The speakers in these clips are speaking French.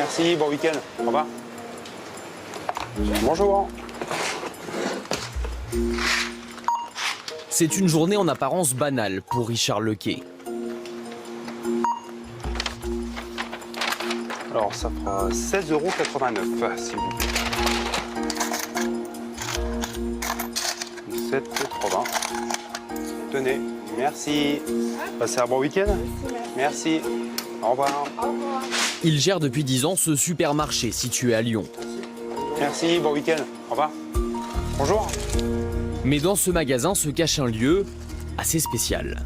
Merci, bon week-end. Au revoir. Bonjour. C'est une journée en apparence banale pour Richard Lequet. Alors ça fera 16,89 €, s'il vous plaît. 17,80 €. Tenez, merci. Passez un bon week-end. Merci. Au revoir. Il gère depuis 10 ans ce supermarché situé à Lyon. Merci, bon week-end. Au revoir. Bonjour. Mais dans ce magasin se cache un lieu assez spécial.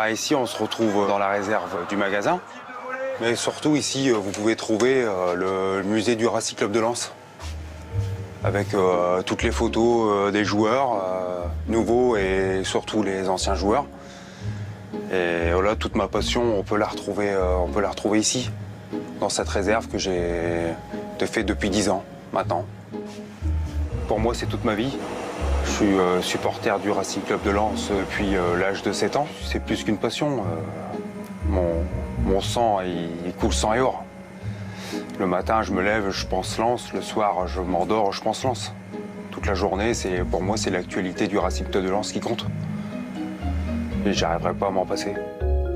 Ici, on se retrouve dans la réserve du magasin. Mais surtout, ici, vous pouvez trouver le musée du Racing Club de Lens. Avec toutes les photos des joueurs, nouveaux et surtout les anciens joueurs. Et voilà, toute ma passion, on peut la retrouver ici, dans cette réserve que j'ai fait depuis 10 ans maintenant. Pour moi, c'est toute ma vie. Je suis supporter du Racing Club de Lens depuis l'âge de 7 ans. C'est plus qu'une passion. Mon sang, il coule sang et or. Le matin, je me lève, je pense Lens. Le soir, je m'endors, je pense Lens. Toute la journée, pour moi, c'est l'actualité du Racing Club de Lens qui compte. Et j'arriverai pas à m'en passer.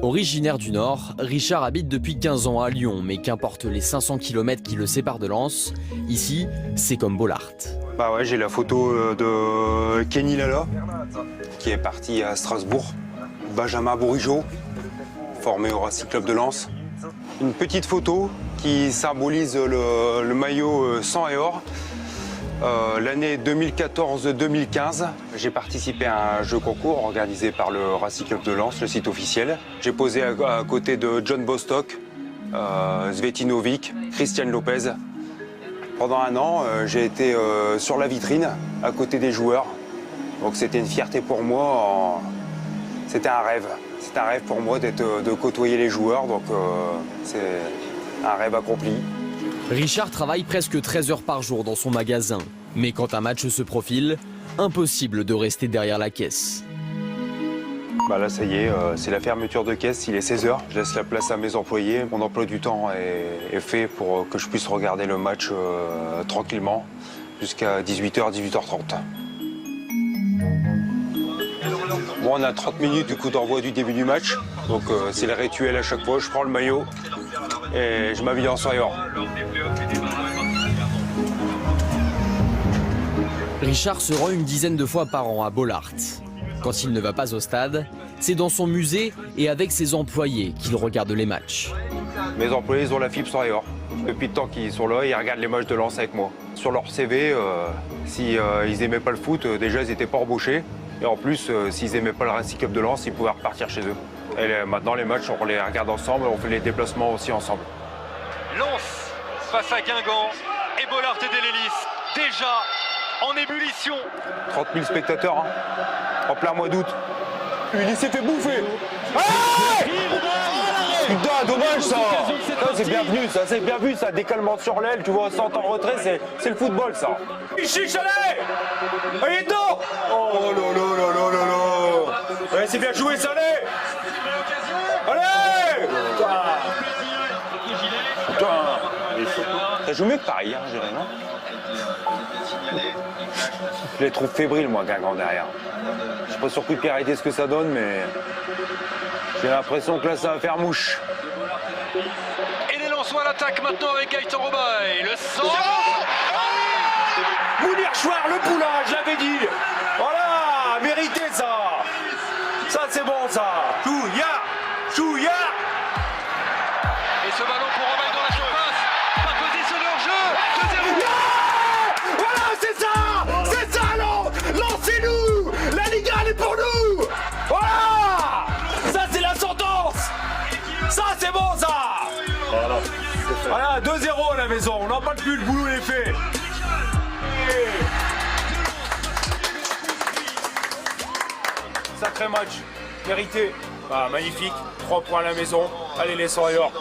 Originaire du Nord, Richard habite depuis 15 ans à Lyon, mais qu'importe les 500 km qui le séparent de Lens, ici, c'est comme Bollaert. J'ai la photo de Kenny Lala, qui est parti à Strasbourg. Benjamin Bourigeaud, formé au Racing Club de Lens. Une petite photo qui symbolise le maillot sang et or. L'année 2014-2015, j'ai participé à un jeu concours organisé par le Racing Club de Lens, le site officiel. J'ai posé à côté de John Bostock, Svetinovic, Christian Lopez. Pendant un an, j'ai été sur la vitrine, à côté des joueurs. Donc c'était une fierté pour moi. C'était un rêve. C'était un rêve pour moi de côtoyer les joueurs. Donc c'est un rêve accompli. Richard travaille presque 13 heures par jour dans son magasin. Mais quand un match se profile, impossible de rester derrière la caisse. Là, ça y est, c'est la fermeture de caisse, il est 16 h. Je laisse la place à mes employés. Mon emploi du temps est fait pour que je puisse regarder le match tranquillement jusqu'à 18 h, 18 h 30. Bon, on a 30 minutes du coup d'envoi du début du match. Donc c'est le rituel à chaque fois. Je prends le maillot et je m'habille en sang et or. Richard se rend une dizaine de fois par an à Bollaert. Quand il ne va pas au stade, c'est dans son musée et avec ses employés qu'il regarde les matchs. Mes employés, ils ont la fibre sang et or. Depuis le temps qu'ils sont là, ils regardent les matchs de Lens avec moi. Sur leur CV, si ils n'aimaient pas le foot, déjà ils n'étaient pas embauchés. Et en plus, s'ils n'aimaient pas le Racing Club de Lens, ils pouvaient repartir chez eux. Et maintenant, les matchs, on les regarde ensemble, on fait les déplacements aussi ensemble. Lens face à Guingamp et Bollaert et Delélis, déjà en ébullition. 30 000 spectateurs, en plein mois d'août. Il s'est fait bouffer. Putain, dommage ça. C'est bien venu, ça, c'est bien vu, ça. Décalement sur l'aile, tu vois, sans temps retrait, c'est le football, ça. Chiche, allez. Allez, dedans. Oh là là là là là là. Ouais, c'est bien joué, ça, allez. Allez. Putain. Ça joue mieux que Paris, je dirais, non? Je les trouve fébriles, moi, Guingamp, derrière. Je suis pas sur coup de pied arrêter ce que ça donne, mais j'ai l'impression que là, ça va faire mouche. Et les Lensois à l'attaque maintenant avec Gaëtan Robaille. Le centre. Mounir Chouard, le poulain, je l'avais dit. Voilà, mérité ça. Ça, c'est bon, ça. Chouya. Et ce ballon pour Robaille dans la surface. Pas positionné en jeu. 2-0. Voilà, c'est ça, lancez-nous. La Liga, elle est pour nous. Voilà, ça, c'est la sentence. Ça, c'est bon, ça. Voilà, 2-0 à la maison, on n'en parle plus, le boulot est fait. Sacré match, mérité. Magnifique, 3 points à la maison. Allez les Soriors.